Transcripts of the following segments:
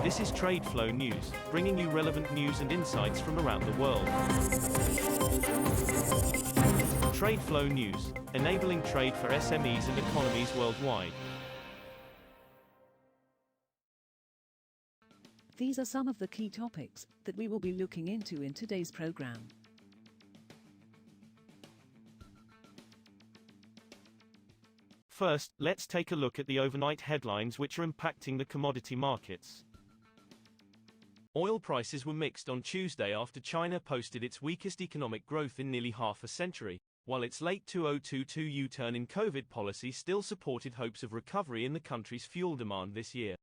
This is TradeFlow News, bringing you relevant news and insights from around the world. TradeFlow News, enabling trade for SMEs and economies worldwide. These are some of the key topics that we will be looking into in today's program. First, let's take a look at the overnight headlines which are impacting the commodity markets. Oil prices were mixed on Tuesday after China posted its weakest economic growth in nearly half a century, while its late 2022 U-turn in COVID policy still supported hopes of recovery in the country's fuel demand this year.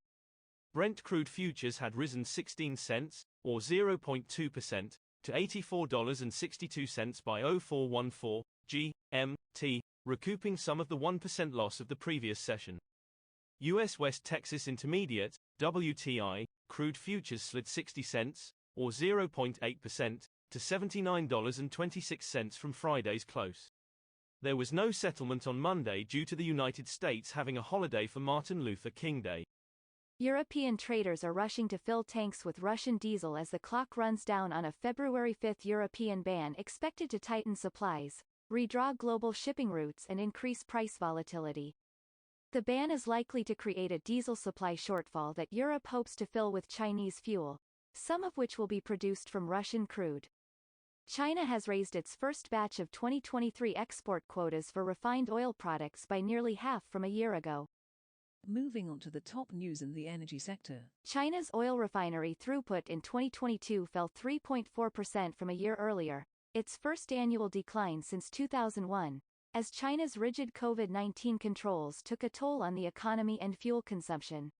Brent crude futures had risen 16 cents, or 0.2%, to $84.62 by 0414 GMT, recouping some of the 1% loss of the previous session. U.S. West Texas Intermediate, WTI, crude futures slid 60 cents, or 0.8%, to $79.26 from Friday's close. There was no settlement on Monday due to the United States having a holiday for Martin Luther King Day. European traders are rushing to fill tanks with Russian diesel as the clock runs down on a February 5 European ban expected to tighten supplies, redraw global shipping routes and increase price volatility. The ban is likely to create a diesel supply shortfall that Europe hopes to fill with Chinese fuel, some of which will be produced from Russian crude. China has raised its first batch of 2023 export quotas for refined oil products by nearly half from a year ago. Moving on to the top news in the energy sector. China's oil refinery throughput in 2022 fell 3.4% from a year earlier, its first annual decline since 2001, as China's rigid COVID-19 controls took a toll on the economy and fuel consumption.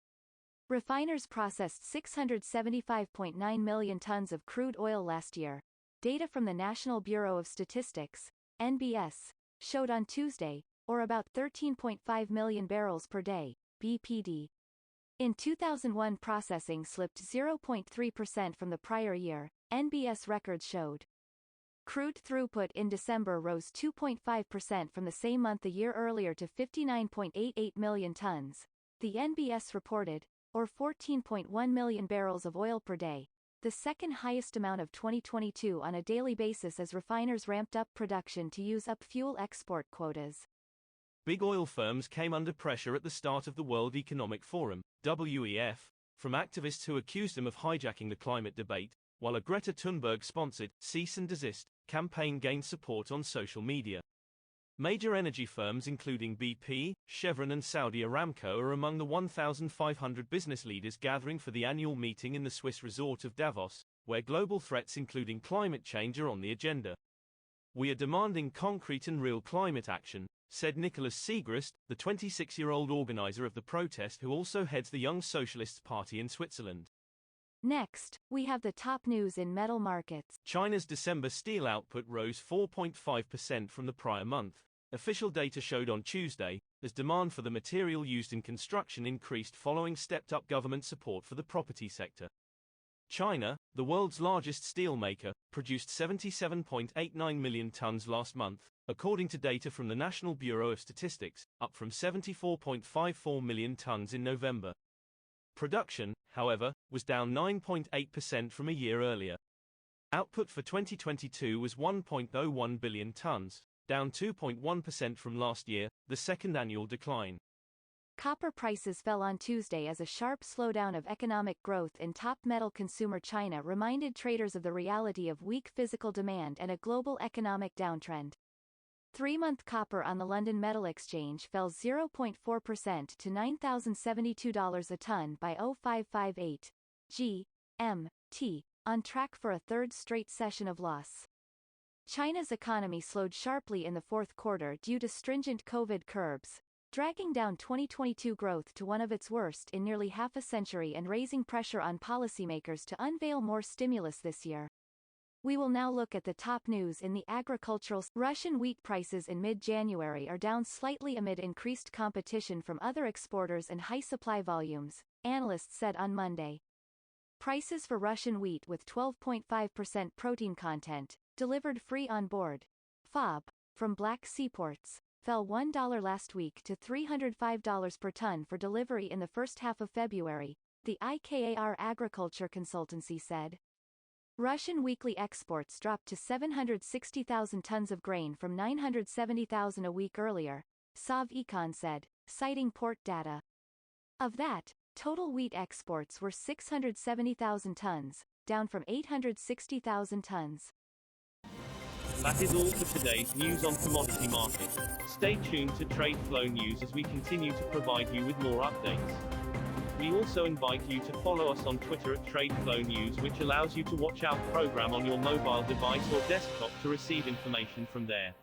Refiners processed 675.9 million tons of crude oil last year. Data from the National Bureau of Statistics, NBS, showed on Tuesday, or about 13.5 million barrels per day, BPD. In 2001, processing slipped 0.3% from the prior year, NBS records showed. Crude throughput in December rose 2.5% from the same month a year earlier to 59.88 million tons, the NBS reported, or 14.1 million barrels of oil per day, the second highest amount of 2022 on a daily basis as refiners ramped up production to use up fuel export quotas. Big oil firms came under pressure at the start of the World Economic Forum, WEF, from activists who accused them of hijacking the climate debate, while a Greta Thunberg-sponsored cease and desist campaign gained support on social media. Major energy firms including BP, Chevron and Saudi Aramco are among the 1,500 business leaders gathering for the annual meeting in the Swiss resort of Davos, where global threats including climate change are on the agenda. "We are demanding concrete and real climate action," said Nicholas Segrist, the 26-year-old organizer of the protest who also heads the Young Socialists Party in Switzerland. Next, we have the top news in metal markets. China's December steel output rose 4.5% from the prior month, official data showed on Tuesday, as demand for the material used in construction increased following stepped-up government support for the property sector. China, the world's largest steel maker, produced 77.89 million tons last month, according to data from the National Bureau of Statistics, up from 74.54 million tons in November. Production, however, was down 9.8% from a year earlier. Output for 2022 was 1.01 billion tons, down 2.1% from last year, the second annual decline. Copper prices fell on Tuesday as a sharp slowdown of economic growth in top metal consumer China reminded traders of the reality of weak physical demand and a global economic downtrend. 3-month copper on the London Metal Exchange fell 0.4% to $9,072 a ton by 0558 GMT, on track for a third straight session of loss. China's economy slowed sharply in the fourth quarter due to stringent COVID curbs, dragging down 2022 growth to one of its worst in nearly half a century and raising pressure on policymakers to unveil more stimulus this year. We will now look at the top news in the agricultural. Russian wheat prices in mid-January are down slightly amid increased competition from other exporters and high supply volumes, analysts said on Monday. Prices for Russian wheat with 12.5% protein content, delivered free on board, FOB, from Black Sea ports, fell $1 last week to $305 per ton for delivery in the first half of February, the IKAR agriculture consultancy said. Russian weekly exports dropped to 760,000 tons of grain from 970,000 a week earlier, Savecon said, citing port data. Of that, total wheat exports were 670,000 tons, down from 860,000 tons. That is all for today's news on commodity markets. Stay tuned to TradeFlow News as we continue to provide you with more updates. We also invite you to follow us on Twitter at TradeFlow News, which allows you to watch our program on your mobile device or desktop to receive information from there.